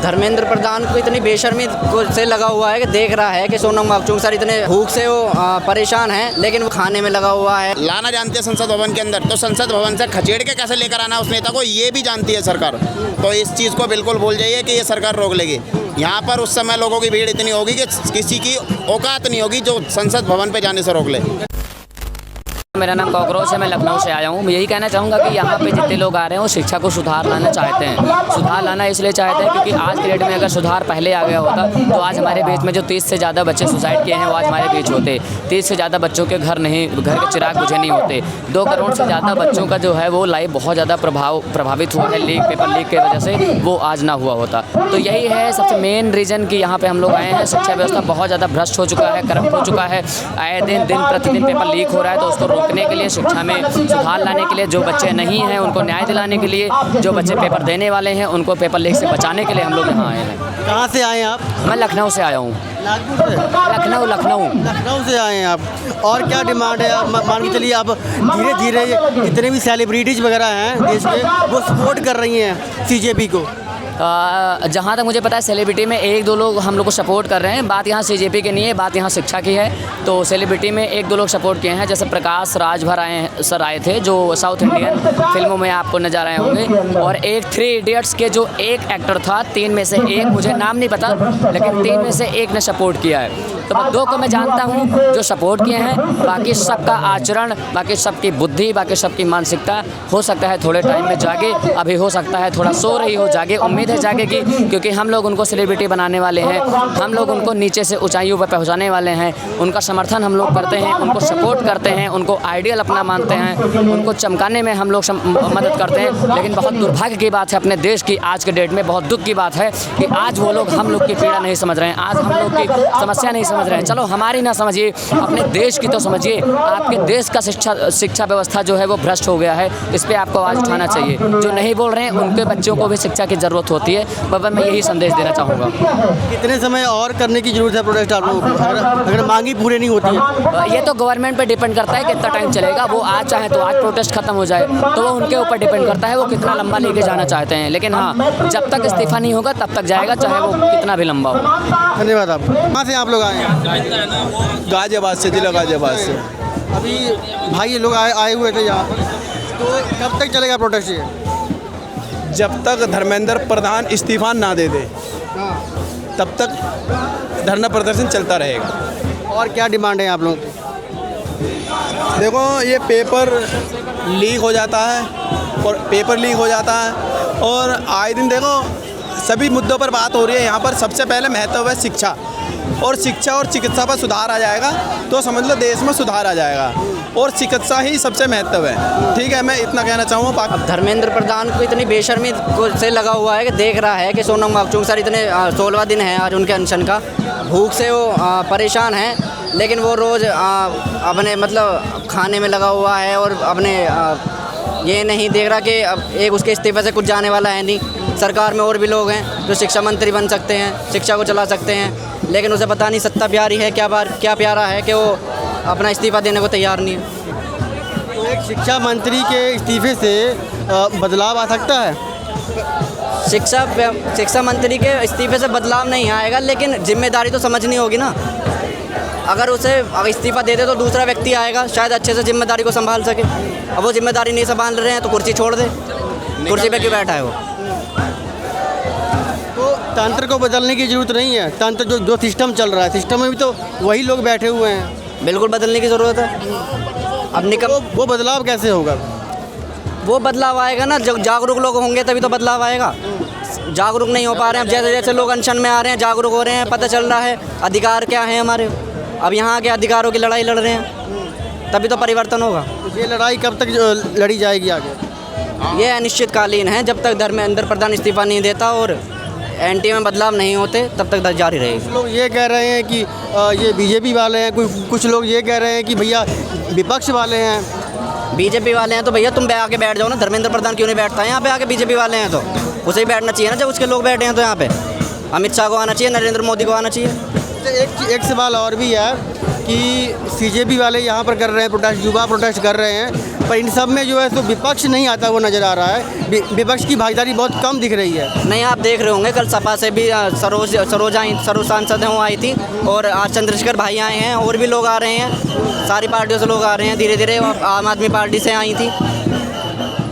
धर्मेंद्र प्रधान को इतनी बेशर्मी से लगा हुआ है कि देख रहा है कि सोनम वांगचुक सर इतने भूख से वो परेशान हैं, लेकिन वो खाने में लगा हुआ है। लाना जानती है संसद भवन के अंदर, तो संसद भवन से खचेड़ के कैसे लेकर आना उस नेता को, ये भी जानती है सरकार। तो इस चीज़ को बिल्कुल भूल जाइए कि ये सरकार रोक लेगी। यहाँ पर उस समय लोगों की भीड़ इतनी होगी कि किसी की औकात नहीं होगी जो संसद भवन पे जाने से रोक ले। मेरा नाम कॉकरोच है, मैं लखनऊ से आया हूँ। मैं यही कहना चाहूँगा कि यहाँ पे जितने लोग आ रहे हैं वो शिक्षा को सुधार लाना चाहते हैं। सुधार लाना इसलिए चाहते हैं क्योंकि आज के डेट में अगर सुधार पहले आ गया होता तो आज हमारे बीच में जो 30 से ज़्यादा बच्चे सुसाइड किए हैं वो आज हमारे बीच होते। 30 से ज़्यादा बच्चों के घर के चिराग बुझे नहीं होते। 2 करोड़ से ज़्यादा बच्चों का जो है वो लाइफ बहुत ज़्यादा प्रभावित हुआ है पेपर लीक की वजह से, वो आज ना हुआ होता। तो यही है सबसे मेन रीज़न कि यहाँ पर हम लोग आए हैं। शिक्षा व्यवस्था बहुत ज़्यादा भ्रष्ट हो चुका है, करप्ट हो चुका है। आए दिन प्रतिदिन पेपर लीक हो रहा है, तो उसको रोकने के लिए, शिक्षा में सुधार लाने के लिए, जो बच्चे नहीं हैं उनको न्याय दिलाने के लिए, जो बच्चे पेपर देने वाले हैं उनको पेपर लीक से बचाने के लिए हम लोग यहाँ आए हैं। कहाँ से आए हैं आप? मैं लखनऊ से आया हूँ। नागपुर से? लखनऊ से आए हैं आप। और क्या डिमांड है? आप मान के चलिए आप धीरे धीरे जितने भी सेलिब्रिटीज़ वगैरह हैं देश के वो सपोर्ट कर रही हैं सीजेपी को। जहाँ तक मुझे पता है सेलिब्रिटी में 1-2 लोग हम लोग को सपोर्ट कर रहे हैं। बात यहाँ सीजेपी की नहीं है, बात यहाँ शिक्षा की है। तो सेलिब्रिटी में 1-2 लोग सपोर्ट किए हैं, जैसे प्रकाश राज भर आए थे जो साउथ इंडियन फिल्मों में आपको नजर आए होंगे। और एक 3 इडियट्स के जो एक एक्टर था, 3 में से एक, मुझे नाम नहीं पता, लेकिन 3 में से एक ने सपोर्ट किया है। तो 2 को मैं जानता हूँ जो सपोर्ट किए हैं। बाकी सबका आचरण, बाकी सबकी बुद्धि, बाकी सबकी मानसिकता हो सकता है थोड़े टाइम में जागे, अभी हो सकता है थोड़ा सो रही हो, जागे। उम्मीद है जागेगी, क्योंकि हम लोग उनको सेलिब्रिटी बनाने वाले हैं। हम लोग उनको नीचे से ऊंचाइयों पर पहुंचाने वाले हैं। उनका समर्थन हम लोग करते हैं, उनको सपोर्ट करते हैं, उनको आइडियल अपना मानते हैं, उनको चमकाने में हम लोग मदद करते हैं। लेकिन बहुत दुर्भाग्य की बात है अपने देश की, आज के डेट में बहुत दुख की बात है कि आज वो लोग हम लोग की पीड़ा नहीं समझ रहे हैं, आज हम लोग की समस्या नहीं समझ रहे हैं। चलो हमारी ना समझिए, अपने देश की तो समझिए। आपके देश का शिक्षा व्यवस्था जो है वो भ्रष्ट हो गया है, इस पर आपको आवाज़ उठाना चाहिए। जो नहीं बोल रहे हैं उनके बच्चों को भी शिक्षा की ज़रूरत होती है। बाबा मैं यही संदेश देना चाहूँगा। कितने समय और करने की ज़रूरत है प्रोटेस्ट आप लोगों को, अगर मांगी पूरी नहीं होती है? ये तो गवर्नमेंट पे डिपेंड करता है कितना टाइम चलेगा। वो आज चाहे तो आज प्रोटेस्ट खत्म हो जाए, तो वो उनके ऊपर डिपेंड करता है वो कितना लंबा लेके जाना चाहते हैं। लेकिन हाँ, जब तक इस्तीफा नहीं होगा तब तक जाएगा, चाहे वो कितना भी लंबा हो। धन्यवाद। आप कहाँ से आप लोग आए हैं? गाजियाबाद से, जिला गाजियाबाद से। अभी भाई ये लोग आए हुए थे यहाँ पर, तो कब तक चलेगा प्रोटेस्ट ये? जब तक धर्मेंद्र प्रधान इस्तीफा ना दे दे तब तक धरना प्रदर्शन चलता रहेगा। और क्या डिमांड है आप लोगों की? देखो, ये पेपर लीक हो जाता है और आए दिन देखो सभी मुद्दों पर बात हो रही है। यहाँ पर सबसे पहले महत्व है शिक्षा और चिकित्सा पर सुधार आ जाएगा तो समझ लो देश में सुधार आ जाएगा, और चिकित्सा ही सबसे महत्व है। ठीक है, मैं इतना कहना चाहूँगा। अब धर्मेंद्र प्रधान को इतनी बेशर्मी से लगा हुआ है कि देख रहा है कि सोनम वांगचुक सर इतने 16वां दिन है आज उनके अनशन का, भूख से वो परेशान हैं, लेकिन वो रोज़ अपने मतलब खाने में लगा हुआ है और अपने ये नहीं देख रहा कि अब एक उसके इस्तीफे से कुछ जाने वाला है नहीं। सरकार में और भी लोग हैं जो शिक्षा मंत्री बन सकते हैं, शिक्षा को चला सकते हैं, लेकिन उसे पता नहीं सत्ता प्यारी है क्या प्यारा है कि वो अपना इस्तीफा देने को तैयार नहीं है। तो एक शिक्षा मंत्री के इस्तीफे से बदलाव आ सकता है? शिक्षा मंत्री के इस्तीफे से बदलाव नहीं आएगा, लेकिन जिम्मेदारी तो समझनी होगी ना। अगर इस्तीफा दे दे तो दूसरा व्यक्ति आएगा, शायद अच्छे से जिम्मेदारी को संभाल सके। अब वो जिम्मेदारी नहीं संभाल रहे हैं तो कुर्सी छोड़ दे, कुर्सी पे क्यों बैठा है वो? तो तंत्र को बदलने की ज़रूरत नहीं है। तंत्र जो सिस्टम चल रहा है, सिस्टम में भी तो वही लोग बैठे हुए हैं। बिल्कुल बदलने की ज़रूरत है। अब वो बदलाव कैसे होगा? वो बदलाव आएगा ना जब जागरूक लोग होंगे, तभी तो बदलाव आएगा। जागरूक नहीं हो पा रहे हैं। अब जैसे जैसे लोग अनशन में आ रहे हैं, जागरूक हो रहे हैं, पता चल रहा है अधिकार क्या है हमारे। अब यहाँ के अधिकारों की लड़ाई लड़ रहे हैं, तभी तो परिवर्तन होगा। ये लड़ाई कब तक लड़ी जाएगी आगे? ये अनिश्चितकालीन है। जब तक धर्मेंद्र प्रधान इस्तीफा नहीं देता और एनटीए में बदलाव नहीं होते तब तक जारी रहेगी। कुछ लोग ये कह रहे हैं कि ये बीजेपी वाले हैं, कुछ लोग ये कह रहे हैं कि भैया विपक्ष वाले हैं। बीजेपी वाले हैं तो भैया तुम आके बैठ जाओ ना। धर्मेंद्र प्रधान क्यों नहीं बैठता है यहाँ पे आके? बीजेपी वाले हैं तो उसे ही बैठना चाहिए ना। जब उसके लोग बैठे हैं तो यहाँ पे अमित शाह को आना चाहिए, नरेंद्र मोदी को आना चाहिए। एक सवाल और भी है कि सीजेपी वाले यहाँ पर कर रहे हैं प्रोटेस्ट, युवा प्रोटेस्ट कर रहे हैं, पर इन सब में जो है तो विपक्ष नहीं आता वो नज़र आ रहा है। विपक्ष की भागीदारी बहुत कम दिख रही है। नहीं, आप देख रहे होंगे कल सपा से भी सरोज सांसद हैं, वो आई थी, और आज चंद्रशेखर भाई आए हैं, और भी लोग आ रहे हैं, सारी पार्टियों से लोग आ रहे हैं धीरे धीरे। आम आदमी पार्टी से आई थी।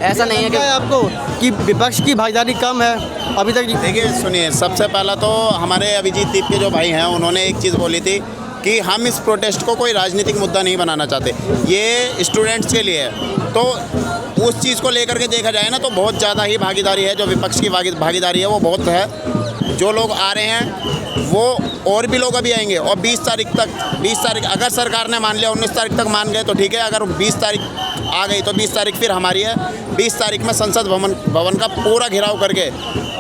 ऐसा नहीं है कि आपको कि विपक्ष की भागीदारी कम है अभी तक। देखिए सुनिए, सबसे पहला तो हमारे अभिजीत दीप के जो भाई हैं उन्होंने एक चीज़ बोली थी कि हम इस प्रोटेस्ट को कोई राजनीतिक मुद्दा नहीं बनाना चाहते, ये स्टूडेंट्स के लिए है। तो उस चीज़ को लेकर के देखा जाए ना तो बहुत ज़्यादा ही भागीदारी है, जो विपक्ष की भागीदारी है वो बहुत है। जो लोग आ रहे हैं वो और भी लोग अभी आएंगे, और 20 तारीख अगर सरकार ने मान लिया, 19 तारीख तक मान गए तो ठीक है, अगर 20 तारीख आ गई तो 20 तारीख फिर हमारी है। 20 तारीख में संसद भवन का पूरा घेराव करके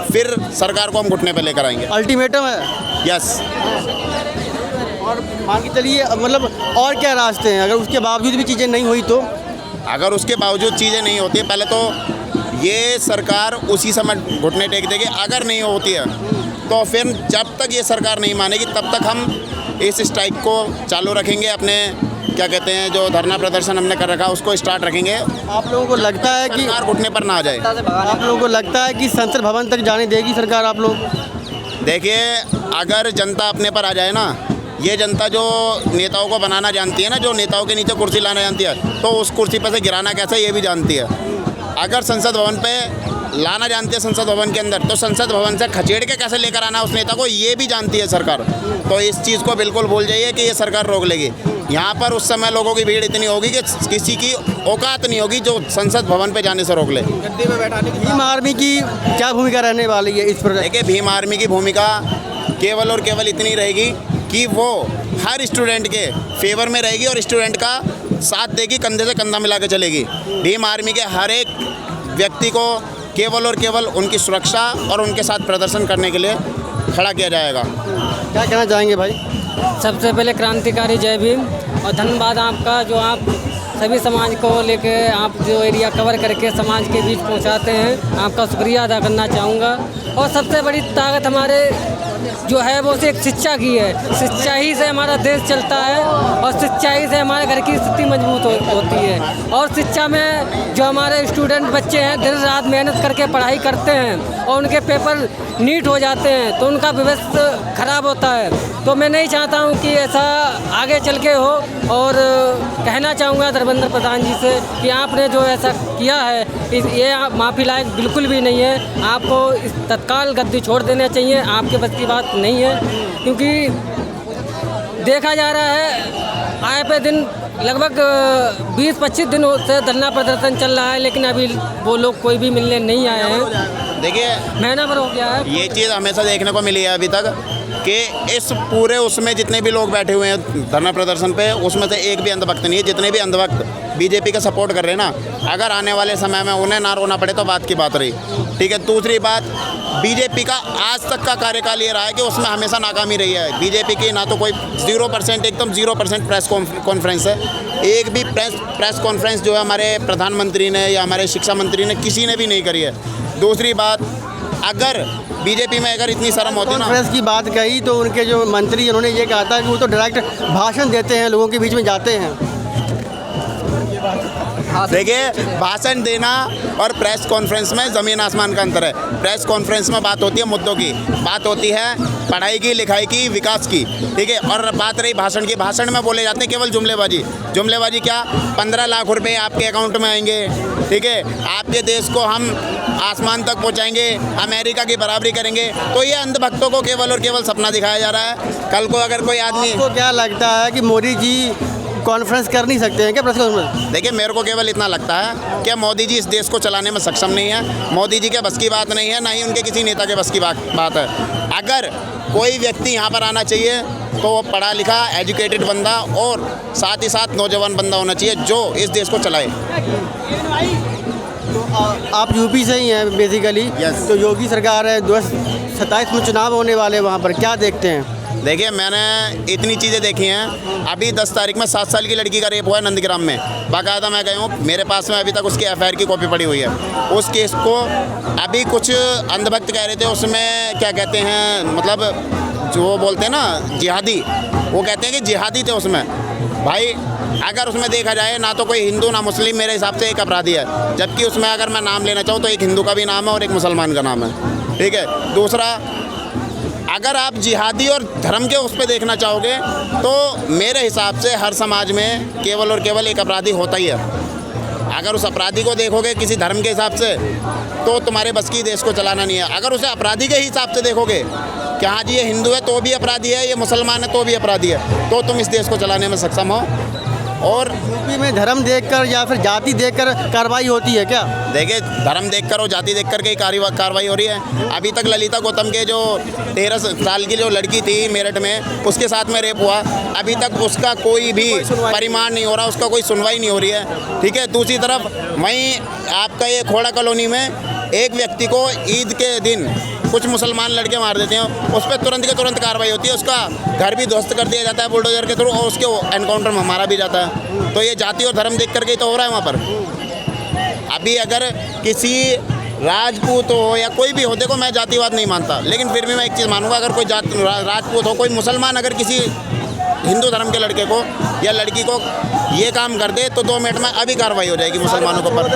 फिर सरकार को हम घुटने पे लेकर आएंगे। अल्टीमेटम है। यस। और मान के चलिए मतलब और क्या रास्ते हैं, अगर उसके बावजूद भी चीज़ें नहीं हुई तो? अगर उसके बावजूद चीज़ें नहीं होती, पहले तो ये सरकार उसी समय घुटने टेक देगी। अगर नहीं होती है तो फिर जब तक ये सरकार नहीं मानेगी तब तक हम इस स्ट्राइक को चालू रखेंगे। अपने क्या कहते हैं, जो धरना प्रदर्शन हमने कर रखा उसको स्टार्ट रखेंगे। आप लोगों को लगता है कि सरकार घुटने पर ना आ जाए? आप लोगों को लगता है कि संसद भवन तक जाने देगी सरकार आप लोग? देखिए, अगर जनता अपने पर आ जाए ना, ये जनता जो नेताओं को बनाना जानती है ना, जो नेताओं के नीचे कुर्सी लाना जानती है, तो उस कुर्सी पर से गिराना कैसे ये भी जानती है। अगर संसद भवन पे लाना जानती है, संसद भवन के अंदर, तो संसद भवन से खचेड़ के कैसे लेकर आना उस नेता को ये भी जानती है सरकार। तो इस चीज़ को बिल्कुल भूल जाइए कि ये सरकार रोक लेगी। यहाँ पर उस समय लोगों की भीड़ इतनी होगी कि किसी की औकात नहीं होगी जो संसद भवन पे जाने से रोक ले। भीम आर्मी की क्या भूमिका रहने वाली है इस प्रोजेक्ट? देखिए, भीम आर्मी की भूमिका केवल और केवल इतनी रहेगी कि वो हर स्टूडेंट के फेवर में रहेगी और स्टूडेंट का साथ देगी, कंधे से कंधा मिला के चलेगी। भीम आर्मी के हर एक व्यक्ति को केवल और केवल उनकी सुरक्षा और उनके साथ प्रदर्शन करने के लिए खड़ा किया जाएगा। क्या कहना चाहेंगे भाई? सबसे पहले क्रांतिकारी जय भीम, और धन्यवाद आपका जो आप सभी समाज को लेके आप जो एरिया कवर करके समाज के बीच पहुंचाते हैं, आपका शुक्रिया अदा करना चाहूँगा। और सबसे बड़ी ताकत हमारे जो है वो एक शिक्षा की है। शिक्षा ही से हमारा देश चलता है, और शिक्षा ही से हमारे घर की स्थिति मजबूत होती है। और शिक्षा में जो हमारे स्टूडेंट बच्चे हैं दिन रात मेहनत करके पढ़ाई करते हैं और उनके पेपर नीट हो जाते हैं तो उनका भविष्य खराब होता है। तो मैं नहीं चाहता हूं कि ऐसा आगे चल के हो, और कहना चाहूँगा धर्मेंद्र प्रधान जी से कि आपने जो ऐसा किया है ये माफ़ी लायक बिल्कुल भी नहीं है। आपको इस तत्काल गद्दी छोड़ देना चाहिए, आपके बस की बात नहीं है। क्योंकि देखा जा रहा है आए पे दिन लगभग 20-25 दिन से धरना प्रदर्शन चल रहा है, लेकिन अभी वो लोग कोई भी मिलने नहीं आए हैं। देखिए, महीना भर हो गया है। ये चीज़ हमेशा देखने को मिली है अभी तक कि इस पूरे उसमें जितने भी लोग बैठे हुए हैं धरना प्रदर्शन पे, उसमें से एक भी अंधभक्त नहीं है। जितने भी अंधभक्त बीजेपी का सपोर्ट कर रहे हैं ना, अगर आने वाले समय में उन्हें ना रोना पड़े तो बात की बात रही। ठीक है। दूसरी बात, बीजेपी का आज तक का कार्यकाल ये रहा है कि उसमें हमेशा नाकामी रही है। बीजेपी की ना तो कोई 0%, एकदम 0% प्रेस कॉन्फ्रेंस है। एक भी प्रेस कॉन्फ्रेंस जो है हमारे प्रधानमंत्री ने या हमारे शिक्षा मंत्री ने किसी ने भी नहीं करी है। दूसरी बात, अगर बीजेपी में अगर इतनी शर्म होती ना, कॉन्फ्रेंस की बात कही तो उनके जो मंत्री उन्होंने ये कहा था कि वो तो डायरेक्ट भाषण देते हैं, लोगों के बीच में जाते हैं। देखिए, भाषण देना और प्रेस कॉन्फ्रेंस में ज़मीन आसमान का अंतर है। प्रेस कॉन्फ्रेंस में बात होती है मुद्दों की, बात होती है पढ़ाई की, लिखाई की, विकास की। ठीक है। और बात रही भाषण की, भाषण में बोले जाते हैं केवल जुमलेबाजी। जुमलेबाजी क्या? 15 लाख रुपए आपके अकाउंट में आएंगे। ठीक है। आपके देश को हम आसमान तक पहुंचाएंगे, अमेरिका की बराबरी करेंगे। तो ये अंधभक्तों को केवल और केवल सपना दिखाया जा रहा है। कल को अगर कोई आदमी, आपको क्या लगता है कि मोदी जी कॉन्फ्रेंस कर नहीं सकते हैं क्या प्रेस कॉन्फ्रेंस? देखिए, मेरे को केवल इतना लगता है कि मोदी जी इस देश को चलाने में सक्षम नहीं है। मोदी जी के बस की बात नहीं है, ना ही उनके किसी नेता के बस की बात है। अगर कोई व्यक्ति यहाँ पर आना चाहिए तो वो पढ़ा लिखा एजुकेटेड बंदा और साथ ही साथ नौजवान बंदा होना चाहिए जो इस देश को चलाए। तो आप यूपी से ही हैं बेसिकली। Yes. तो योगी सरकार है, 2027 में चुनाव होने वाले, वहाँ पर क्या देखते हैं? देखिए, मैंने इतनी चीज़ें देखी हैं। अभी 10 तारीख में 7 साल की लड़की का रेप हुआ है नंदग्राम में। बाकायदा मैं गया हूँ, मेरे पास में अभी तक उसकी FIR की कॉपी पड़ी हुई है। उस केस को अभी कुछ अंधभक्त कह रहे थे उसमें क्या कहते हैं, मतलब जो बोलते हैं ना जिहादी, वो कहते हैं कि जिहादी थे उसमें। भाई अगर उसमें देखा जाए ना तो कोई हिंदू ना मुस्लिम मेरे हिसाब से एक अपराधी है, जबकि उसमें अगर मैं नाम लेना चाहूँ तो एक हिंदू का भी नाम है और एक मुसलमान का नाम है। ठीक है। दूसरा, अगर आप जिहादी और धर्म के उस पर देखना चाहोगे तो मेरे हिसाब से हर समाज में केवल और केवल एक अपराधी होता ही है। अगर उस अपराधी को देखोगे किसी धर्म के हिसाब से तो तुम्हारे बस की देश को चलाना नहीं है। अगर उसे अपराधी के हिसाब से देखोगे कि हाँ जी ये हिंदू है तो भी अपराधी है, ये मुसलमान है तो भी अपराधी है, तो तुम इस देश को चलाने में सक्षम हो। और यूपी में धर्म देखकर या फिर जाति देखकर कार्रवाई होती है क्या? देखिए, धर्म देखकर और जाति देखकर के ही कार्रवाई हो रही है। अभी तक ललिता गौतम के जो 13 साल की जो लड़की थी मेरठ में, उसके साथ में रेप हुआ, अभी तक उसका कोई भी परिमाण नहीं हो रहा, उसका कोई सुनवाई नहीं हो रही है। ठीक है। दूसरी तरफ वहीं आपका ये खोड़ा कॉलोनी में एक व्यक्ति को ईद के दिन कुछ मुसलमान लड़के मार देते हैं, उस पर तुरंत के तुरंत कार्रवाई होती है, उसका घर भी ध्वस्त कर दिया जाता है बुलडोजर के थ्रू और उसके एनकाउंटर में मारा भी जाता है। तो ये जाति और धर्म देख करके ही तो हो रहा है वहाँ पर। अभी अगर किसी राजपूत हो या कोई भी हो, देखो मैं जातिवाद नहीं मानता, लेकिन फिर भी मैं एक चीज़ मानूंगा, अगर कोई राजपूत हो, कोई मुसलमान अगर किसी हिंदू धर्म के लड़के को या लड़की को ये काम कर दे तो 2 मिनट में अभी कार्रवाई हो जाएगी मुसलमानों के ऊपर।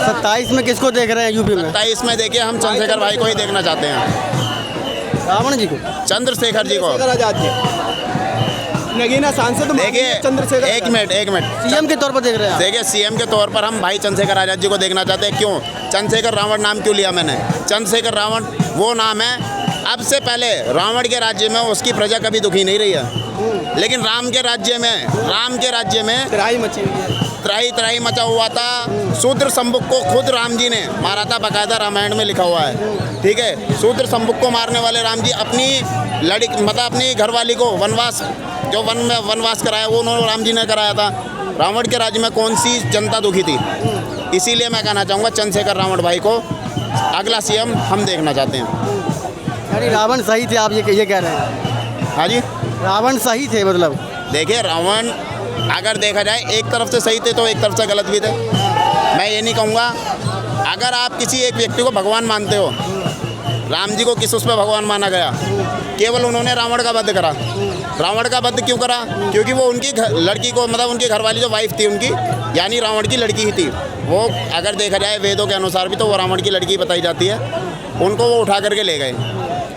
27 में किसको देख रहे हैं यूपी में? 27 में देखिए हम चंद्रशेखर भाई को ही देखना चाहते हैं। रावण जी को? चंद्रशेखर जी को। नगीना सांसद देखिए, चंद्रशेखर, एक मिनट सीएम के तौर पर देख रहे हैं? देखिए, सीएम के तौर पर हम भाई चंद्रशेखर आज़ाद जी को देखना चाहते हैं। क्यों चंद्रशेखर रावण नाम क्यों लिया मैंने? चंद्रशेखर रावण वो नाम है, अब से पहले रावण के राज्य में उसकी प्रजा कभी दुखी नहीं रही है, लेकिन राम के राज्य में त्राही मचा हुआ था। शूद्र संबुक को खुद राम जी ने मारा था, बाकायदा रामायण में लिखा हुआ है। ठीक है। शूद्र संबुक को मारने वाले राम जी अपनी घरवाली को वनवास, जो वनवास कराया वो उन्होंने राम जी ने कराया था। रावण के राज्य में कौन सी जनता दुखी थी? इसीलिए मैं कहना चाहूँगा चंद्रशेखर रावण भाई को अगला सीएम हम देखना चाहते हैं। यानी रावण सही थे, आप ये कह रहे हैं? हाँ जी, रावण सही थे मतलब? देखिए, रावण अगर देखा जाए एक तरफ से सही थे तो एक तरफ से गलत भी थे। मैं ये नहीं कहूँगा, अगर आप किसी एक व्यक्ति को भगवान मानते हो, राम जी को किस उस पर भगवान माना गया? केवल उन्होंने रावण का वध करा। रावण का वध क्यों करा? क्योंकि वो उनकी लड़की को, मतलब उनकी घरवाली जो वाइफ थी उनकी, यानी रावण की लड़की ही थी वो। अगर देखा जाए वेदों के अनुसार भी तो वो रावण की लड़की बताई जाती है। उनको वो उठा करके ले गए।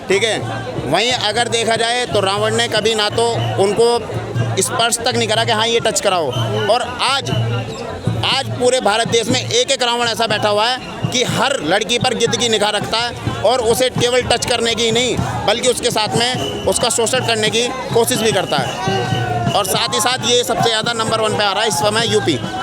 ठीक है। वहीं अगर देखा जाए तो रावण ने कभी ना तो उनको स्पर्श तक नहीं करा कि हाँ ये टच कराओ। और आज पूरे भारत देश में एक रावण ऐसा बैठा हुआ है कि हर लड़की पर गिद्ध की निगाह रखता है और उसे केवल टच करने की नहीं बल्कि उसके साथ में उसका शोषण करने की कोशिश भी करता है। और साथ ही साथ ये सबसे ज़्यादा नंबर 1 पे आ रहा है इस समय यूपी।